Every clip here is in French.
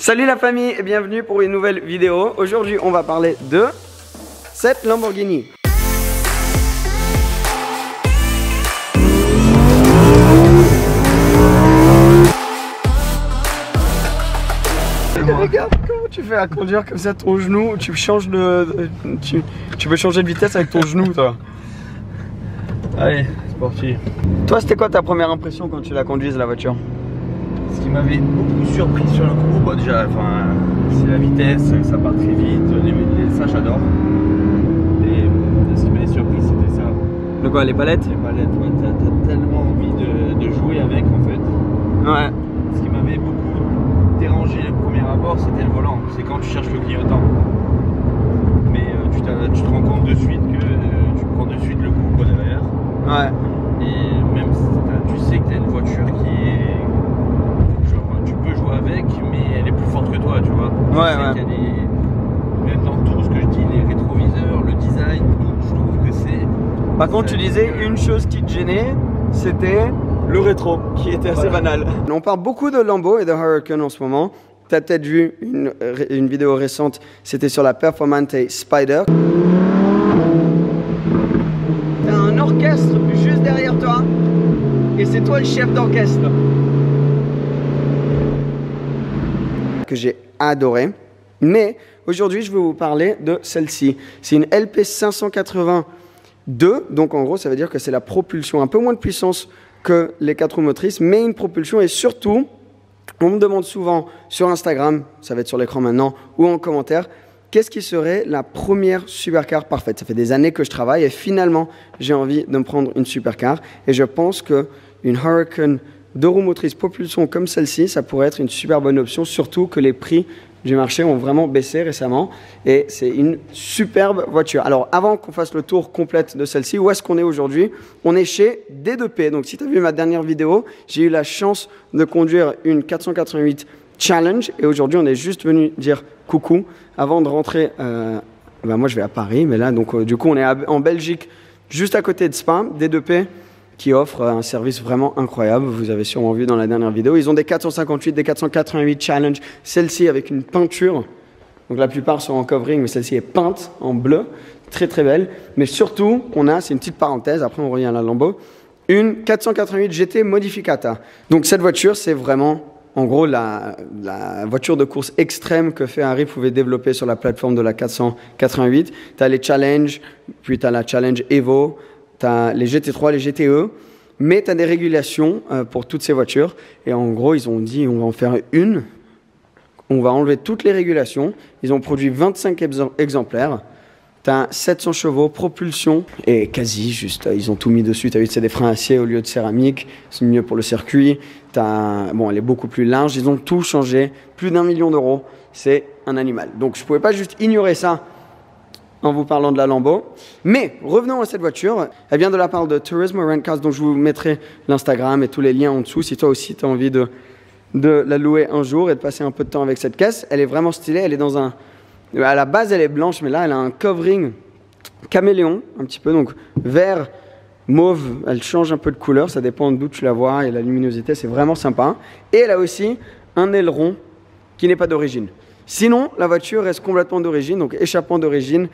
Salut la famille et bienvenue pour une nouvelle vidéo. Aujourd'hui on va parler de cette Lamborghini. Regarde comment tu fais à conduire comme ça ton genou, tu changes tu peux changer de vitesse avec ton genou toi. Allez, c'est parti. Toi c'était quoi ta première impression quand tu la conduises la voiture? Ce qui m'avait beaucoup surpris sur le coup, bah déjà, c'est la vitesse, ça part très vite, ça j'adore. Et ce qui m'avait surpris c'était ça. De quoi, les palettes? Les palettes, ouais, t'as tellement envie de jouer avec en fait. Ouais. Ce qui m'avait beaucoup dérangé le premier abord, c'était le volant. C'est quand tu cherches le clignotant. Mais tu te rends compte de suite que tu prends de suite le coup quoi, derrière. Ouais. Et même tu sais que tu as une voiture qui est. Genre, tu peux jouer avec, mais elle est plus forte que toi, tu vois. Ouais, ouais. Même dans tout ce que je dis, les rétroviseurs, le design, tout, je trouve que c'est. Par contre, tu disais une chose qui te gênait, c'était le rétro, qui était assez banal. On parle beaucoup de Lambo et de Huracan en ce moment. Tu as peut-être vu une vidéo récente, c'était sur la Performante Spider. Tu as un orchestre juste derrière toi, et c'est toi le chef d'orchestre. Que j'ai adoré. Mais aujourd'hui, je vais vous parler de celle-ci. C'est une LP 582, donc en gros, ça veut dire que c'est la propulsion, un peu moins de puissance que les 4 roues motrices, mais une propulsion et surtout, on me demande souvent sur Instagram, ça va être sur l'écran maintenant, ou en commentaire, qu'est-ce qui serait la première supercar parfaite? Ça fait des années que je travaille et finalement, j'ai envie de me prendre une supercar et je pense qu'une Huracan 2 roues motrices propulsion comme celle-ci, ça pourrait être une super bonne option, surtout que les prix du marché ont vraiment baissé récemment et c'est une superbe voiture. Alors avant qu'on fasse le tour complet de celle-ci, où est-ce qu'on est aujourd'hui? On est chez D2P. Donc si tu as vu ma dernière vidéo, j'ai eu la chance de conduire une 488 Challenge et aujourd'hui on est juste venu dire coucou avant de rentrer. Moi je vais à Paris, mais là donc du coup on est en Belgique, juste à côté de Spa, D2P. Qui offre un service vraiment incroyable. Vous avez sûrement vu dans la dernière vidéo. Ils ont des 458, des 488 Challenge. Celle-ci avec une peinture. Donc la plupart sont en covering, mais celle-ci est peinte en bleu. Très très belle. Mais surtout, c'est une petite parenthèse, après on revient à la Lambo, une 488 GT Modificata. Donc cette voiture, c'est vraiment en gros la voiture de course extrême que Ferrari pouvait développer sur la plateforme de la 488. Tu as les Challenge, puis tu as la Challenge Evo. Tu as les GT3, les GTE, mais tu as des régulations pour toutes ces voitures. Et en gros, ils ont dit, on va en faire une. On va enlever toutes les régulations. Ils ont produit 25 exemplaires. Tu as 700 chevaux, propulsion, et quasi juste, ils ont tout mis dessus. Tu as vu, c'est des freins acier au lieu de céramique. C'est mieux pour le circuit. Elle est beaucoup plus large. Ils ont tout changé. Plus d'1 million d'euros. C'est un animal. Donc, je ne pouvais pas juste ignorer ça en vous parlant de la Lambo. Mais revenons à cette voiture. Elle vient de la part de Turismo Rent Cars, dont je vous mettrai l'Instagram et tous les liens en dessous si toi aussi tu as envie de la louer un jour et de passer un peu de temps avec cette caisse. Elle est vraiment stylée. Elle est à la base, elle est blanche, mais là, elle a un covering caméléon, un petit peu, donc vert, mauve. Elle change un peu de couleur, ça dépend d'où tu la vois et la luminosité, c'est vraiment sympa. Et elle a aussi un aileron qui n'est pas d'origine. Sinon, la voiture reste complètement d'origine, donc échappement d'origine.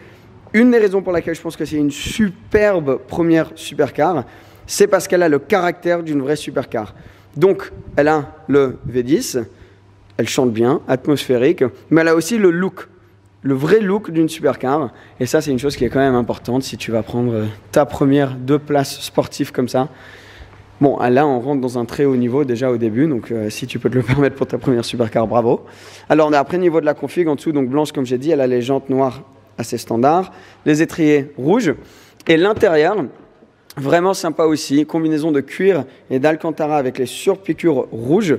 Une des raisons pour laquelle je pense que c'est une superbe première supercar, c'est parce qu'elle a le caractère d'une vraie supercar. Donc, elle a le V10, elle chante bien, atmosphérique, mais elle a aussi le look, le vrai look d'une supercar. Et ça, c'est une chose qui est quand même importante si tu vas prendre ta première 2 places sportives comme ça. Bon, là, on rentre dans un très haut niveau déjà au début, donc si tu peux te le permettre pour ta première supercar, bravo. Alors, on est après niveau de la config, en dessous, donc blanche, comme j'ai dit, elle a les jantes noires assez standard, les étriers rouges et l'intérieur vraiment sympa aussi, combinaison de cuir et d'alcantara avec les surpiqûres rouges.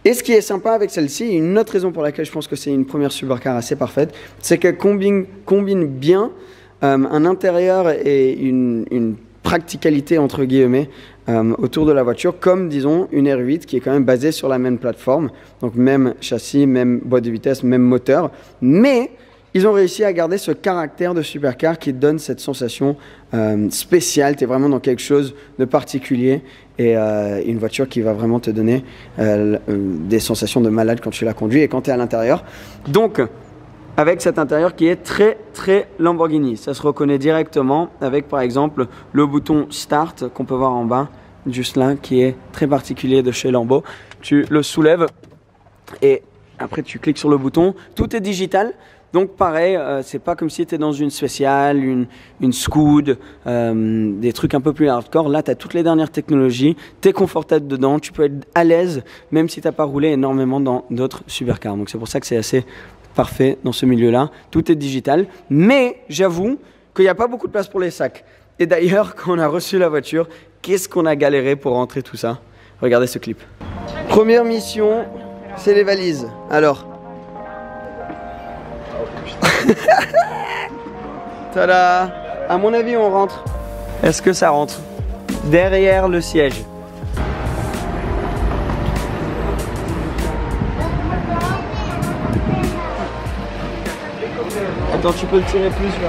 Et ce qui est sympa avec celle-ci, une autre raison pour laquelle je pense que c'est une première supercar assez parfaite, c'est qu'elle combine bien un intérieur et une practicalité entre guillemets autour de la voiture, comme disons une R8 qui est quand même basée sur la même plateforme, donc même châssis, même boîte de vitesse, même moteur, mais ils ont réussi à garder ce caractère de supercar qui donne cette sensation spéciale. Tu es vraiment dans quelque chose de particulier et une voiture qui va vraiment te donner des sensations de malade quand tu la conduis et quand tu es à l'intérieur. Donc, avec cet intérieur qui est très très Lamborghini. Ça se reconnaît directement avec par exemple le bouton Start qu'on peut voir en bas, juste là, qui est très particulier de chez Lambo. Tu le soulèves et après tu cliques sur le bouton. Tout est digital. Donc pareil, c'est pas comme si tu étais dans une spéciale, une Scoot, des trucs un peu plus hardcore. Là, tu as toutes les dernières technologies, tu es confortable dedans, tu peux être à l'aise, même si tu n'as pas roulé énormément dans d'autres supercars. Donc c'est pour ça que c'est assez parfait dans ce milieu-là. Tout est digital, mais j'avoue qu'il n'y a pas beaucoup de place pour les sacs. Et d'ailleurs, quand on a reçu la voiture, qu'est-ce qu'on a galéré pour rentrer tout ça? Regardez ce clip. Première mission, c'est les valises. Alors... Tada! À mon avis, on rentre. Est-ce que ça rentre? Derrière le siège. Attends, tu peux le tirer plus là.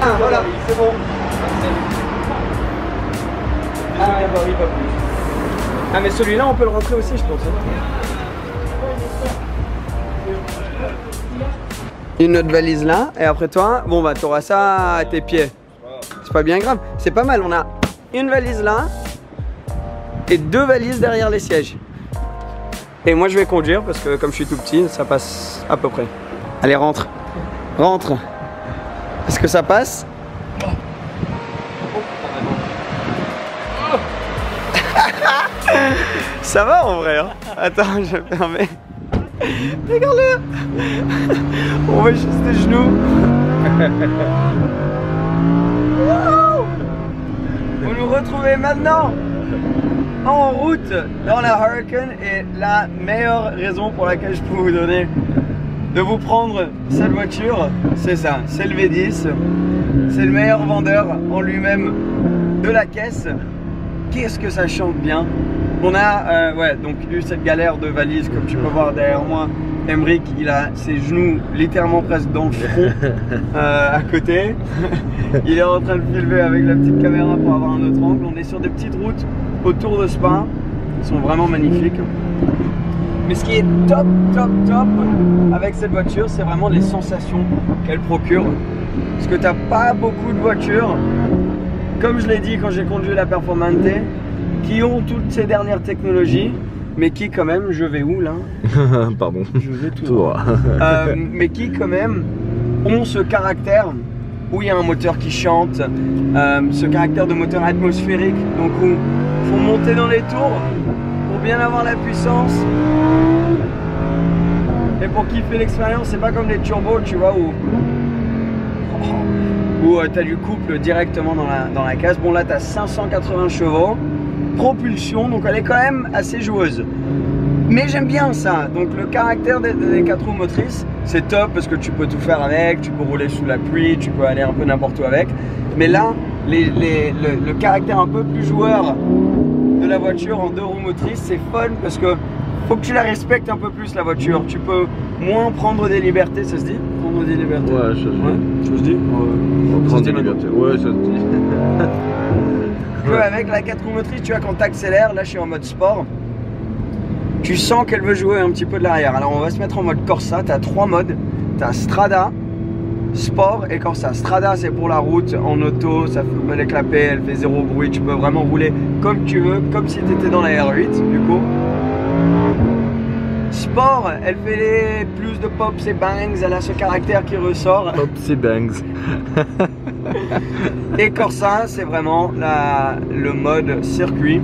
Ah voilà, c'est bon. Ah, pas plus. Ah mais celui-là on peut le rentrer aussi je pense. Une autre valise là, et après toi, bon bah t'auras ça à tes pieds. C'est pas bien grave, c'est pas mal, on a une valise là et 2 valises derrière les sièges. Et moi je vais conduire parce que comme je suis tout petit, ça passe à peu près. Allez rentre, rentre. Est-ce que ça passe? Ça va en vrai hein. Attends, je me permets. Regarde-le. On voit juste les genoux. Wow. Vous nous retrouvez maintenant en route dans la Huracan. Et la meilleure raison pour laquelle je peux vous donner de vous prendre cette voiture, c'est ça, c'est le V10. C'est le meilleur vendeur en lui-même de la caisse. Qu'est-ce que ça chante bien. On a donc eu cette galère de valise comme tu peux voir derrière moi. Emric, il a ses genoux littéralement presque dans le front à côté. Il est en train de filmer avec la petite caméra pour avoir un autre angle. On est sur des petites routes autour de Spa. Ils sont vraiment magnifiques. Mais ce qui est top avec cette voiture, c'est vraiment les sensations qu'elle procure. Parce que tu n'as pas beaucoup de voitures, comme je l'ai dit quand j'ai conduit la Performante, qui ont toutes ces dernières technologies, mais qui quand même, je vais où là? Pardon. Je vais tout droit. Mais qui quand même ont ce caractère où il y a un moteur qui chante, ce caractère de moteur atmosphérique, donc où il faut monter dans les tours pour bien avoir la puissance. Et pour kiffer l'expérience, c'est pas comme les turbos, tu vois, où tu as du couple directement dans la case. Bon là tu as 580 chevaux, propulsion, donc elle est quand même assez joueuse. Mais j'aime bien ça, donc le caractère des 4 roues motrices, c'est top parce que tu peux tout faire avec, tu peux rouler sous la pluie, tu peux aller un peu n'importe où avec. Mais là, le caractère un peu plus joueur de la voiture en 2 roues motrices, c'est fun parce que faut que tu la respectes un peu plus la voiture. Tu peux moins prendre des libertés, ça se dit? Prendre des libertés. Ouais, ça se dit. Ouais, ça se dit. Prendre des libertés. Ouais, ça se dit. Avec la 4 roues motrices, tu vois, quand tu accélères, là je suis en mode sport, tu sens qu'elle veut jouer un petit peu de l'arrière. Alors on va se mettre en mode Corsa. Tu as 3 modes. Tu as Strada, Sport et Corsa. Strada c'est pour la route en auto, ça fait les clapets, elle fait 0 bruit. Tu peux vraiment rouler comme tu veux, comme si tu étais dans la R8 du coup. Sport, elle fait plus de pops et bangs, elle a ce caractère qui ressort. Pops et bangs. Et Corsa, c'est vraiment le mode circuit.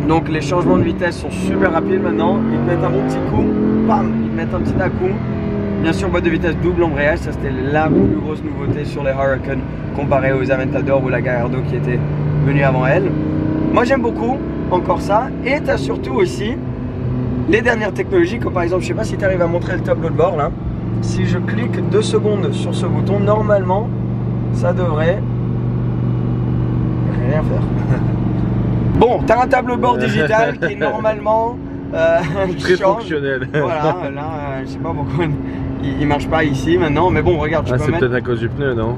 Donc les changements de vitesse sont super rapides maintenant. Ils te mettent un bon petit coup, bam, ils te mettent un petit à-coup. Bien sûr, boîte de vitesse double embrayage, ça c'était la plus grosse nouveauté sur les Huracan comparé aux Aventador ou la Gallardo qui était venue avant elle. Moi j'aime beaucoup encore ça. Et tu as surtout aussi les dernières technologies, comme par exemple, je sais pas si tu arrives à montrer le tableau de bord là. Si je clique 2 secondes sur ce bouton, normalement ça devrait rien faire. Bon, tu as un tableau de bord digital qui est normalement très fonctionnel. Voilà, là je sais pas pourquoi il marche pas ici maintenant, mais bon regarde, tu peux c'est mettre... peut-être à cause du pneu, non?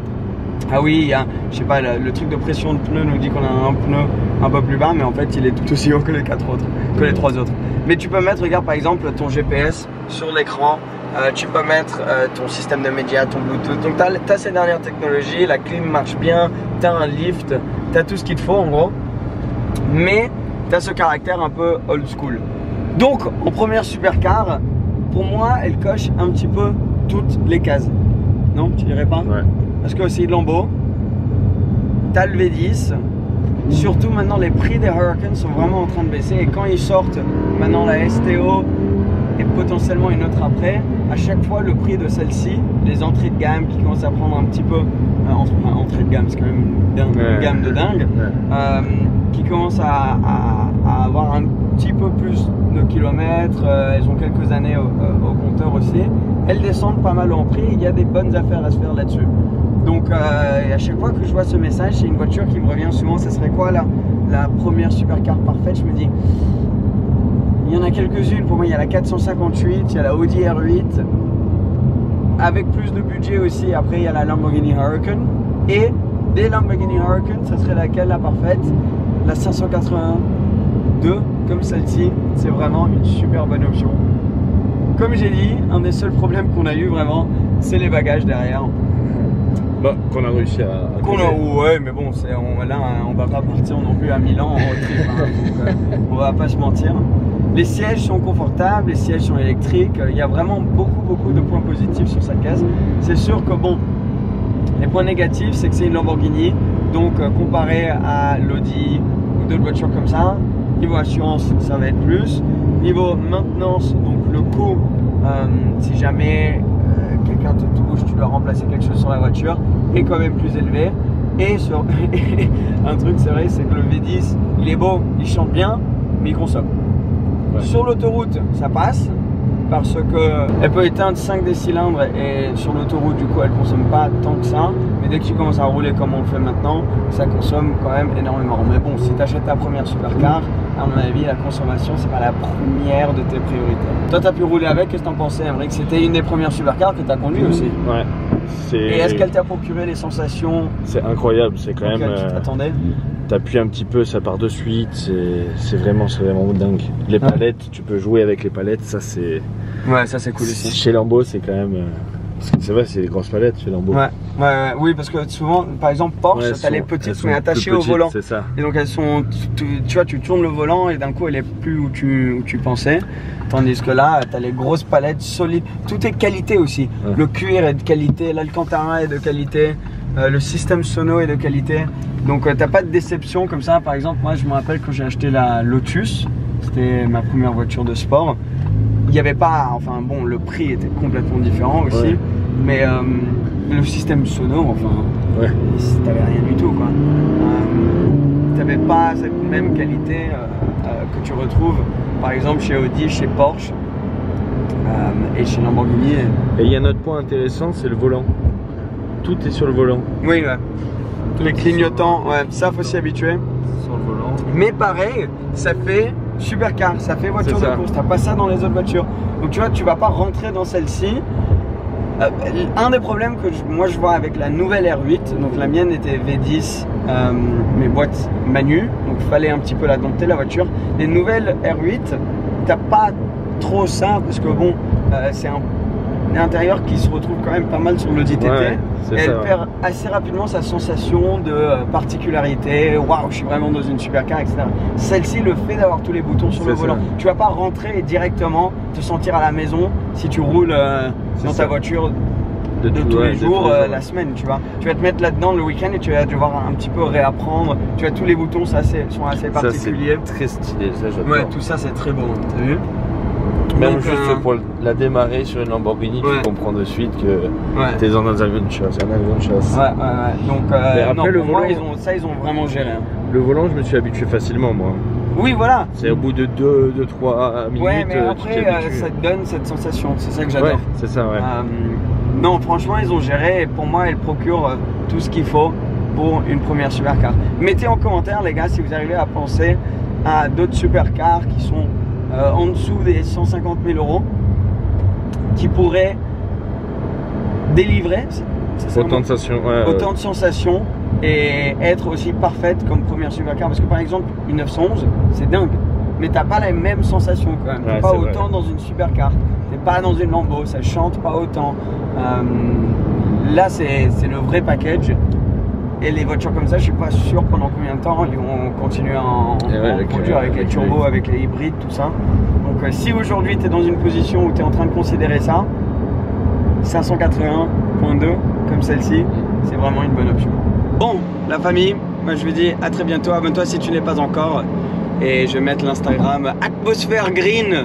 Ah oui, il y a, je sais pas, le truc de pression de pneu nous dit qu'on a un pneu un peu plus bas, mais en fait il est tout aussi haut que les 3 autres. Mais tu peux mettre, regarde par exemple ton GPS sur l'écran, tu peux mettre ton système de médias, ton Bluetooth. Donc tu as ces dernières technologies, la clim marche bien, tu as un lift, tu as tout ce qu'il te faut en gros. Mais tu as ce caractère un peu old school. Donc en première supercar, pour moi elle coche un petit peu toutes les cases. Non, tu dirais pas? Ouais. Parce que c'est de Lambo, t'as le V10, surtout maintenant les prix des Huracan sont vraiment en train de baisser et quand ils sortent maintenant la STO et potentiellement une autre après, à chaque fois le prix de celle-ci, les entrées de gamme qui commencent à prendre un petit peu, entrée de gamme c'est quand même une gamme de dingue, qui commencent à avoir un petit peu plus de kilomètres, elles ont quelques années au compteur aussi, elles descendent pas mal en prix, il y a des bonnes affaires à se faire là-dessus. Donc à chaque fois que je vois ce message, c'est une voiture qui me revient souvent, ça serait quoi la première supercar parfaite? Je me dis, il y en a quelques-unes, pour moi il y a la 458, il y a la Audi R8, avec plus de budget aussi, après il y a la Lamborghini Huracan, et des Lamborghini Huracan, ça serait laquelle la parfaite? La 582, comme celle-ci, c'est vraiment une super bonne option. Comme j'ai dit, un des seuls problèmes qu'on a eu vraiment, c'est les bagages derrière. Bah, qu'on a réussi à ouais, mais bon, là, on va pas partir non plus à Milan en road trip, hein, donc on va pas se mentir. Les sièges sont confortables, les sièges sont électriques, il y a vraiment beaucoup de points positifs sur cette caisse. C'est sûr que bon, les points négatifs, c'est que c'est une Lamborghini, donc comparé à l'Audi ou d'autres voitures comme ça, niveau assurance, ça va être plus. Niveau maintenance, donc le coût, si jamais quelqu'un te touche, tu dois remplacer quelque chose sur la voiture, est quand même plus élevé. Et sur un truc, c'est vrai, c'est que le V10, il est beau, il chante bien, mais il consomme. Ouais. Sur l'autoroute, ça passe, parce qu'elle peut éteindre 5 des cylindres et sur l'autoroute, du coup, elle consomme pas tant que ça. Mais dès que tu commences à rouler comme on le fait maintenant, ça consomme quand même énormément. Mais bon, si tu achètes ta première supercar, à mon avis, la consommation, c'est pas la première de tes priorités. Toi, tu as pu rouler avec, qu'est-ce que tu en pensais, Emric? C'était une des premières supercars que tu as conduit aussi. Ouais. Et est-ce qu'elle t'a procuré les sensations? C'est incroyable, c'est quand même. Tu t'attendais? T'appuies un petit peu, ça part de suite, c'est vraiment dingue. Les palettes, tu peux jouer avec les palettes, ça c'est. Ouais, ça c'est cool aussi. Chez Lambo, c'est quand même. C'est vrai, c'est des grosses palettes chez Lambo. Oui, parce que souvent, par exemple, Porsche, t'as les petites mais attachées au volant. C'est ça. Et donc elles sont, tu vois, tu tournes le volant et d'un coup elle est plus où tu pensais. Tandis que là, t'as les grosses palettes solides. Tout est de qualité aussi. Ouais. Le cuir est de qualité, l'Alcantara est de qualité, le système sono est de qualité. Donc t'as pas de déception comme ça. Par exemple, moi je me rappelle quand j'ai acheté la Lotus, c'était ma première voiture de sport. Il n'y avait pas, enfin bon, le prix était complètement différent aussi, mais le système sono, enfin, t'avais rien du tout quoi. T'avais pas cette même qualité que tu retrouves par exemple chez Audi, chez Porsche et chez Lamborghini. Et il y a un autre point intéressant, c'est le volant. Tout est sur le volant. Oui, ouais. Les clignotants, ça faut s'y habituer. Sur le volant. Mais pareil, ça fait supercar, ça fait voiture de course, t'as pas ça dans les autres voitures. Donc tu vois, tu vas pas rentrer dans celle-ci. Un des problèmes que moi je vois avec la nouvelle R8, donc la mienne était V10, mes boîtes manu, donc il fallait un petit peu la dompter la voiture. Les nouvelles R8, t'as pas trop ça, parce que bon, c'est un intérieur qui se retrouve quand même pas mal sur l'Audi TT. Et elle perd assez rapidement sa sensation de particularité, waouh, je suis vraiment dans une supercar, etc. Celle-ci, le fait d'avoir tous les boutons sur le volant, tu vas pas rentrer et directement te sentir à la maison si tu roules dans ta voiture de tous les jours, la semaine, tu vois. Tu vas te mettre là-dedans le week-end et tu vas devoir un petit peu réapprendre. Tu vois, tous les boutons sont assez particuliers. C'est très stylé, ça j'adore. Ouais, tout ça c'est très beau, t'as vu? Même donc, juste pour la démarrer sur une Lamborghini, tu comprends de suite que tu es dans un avion de chasse. Donc, après, non, le volant, ils ont vraiment géré. Hein. Le volant, je me suis habitué facilement, moi. Oui, voilà. C'est au bout de 2-3 minutes. Ouais, mais après, ça te donne cette sensation. C'est ça que j'adore. Ouais, c'est ça, ouais. Non, franchement, ils ont géré. Et pour moi, ils procurent tout ce qu'il faut pour une première supercar. Mettez en commentaire, les gars, si vous arrivez à penser à d'autres supercars qui sont en dessous des 150 000 €, qui pourraient délivrer Autant de sensations. Autant de sensations et être aussi parfaite comme première supercar. Parce que par exemple, une 911, c'est dingue. Mais t'as pas les mêmes sensations quand même. T'es pas autant dans une supercar. T'es pas dans une Lambo, ça chante pas autant. Là, c'est le vrai package. Et les voitures comme ça, je suis pas sûr pendant combien de temps ils vont continuer à en produire avec les turbos, avec les hybrides, tout ça. Donc si aujourd'hui tu es dans une position où tu es en train de considérer ça, 581.2 comme celle-ci, c'est vraiment une bonne option. Bon, la famille, moi je vous dis à très bientôt. Abonne-toi si tu n'es pas encore. Et je vais mettre l'Instagram Atmosphère Green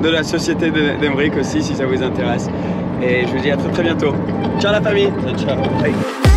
de la société d'Emeric aussi si ça vous intéresse. Et je vous dis à très bientôt. Ciao la famille. Ciao. Bye.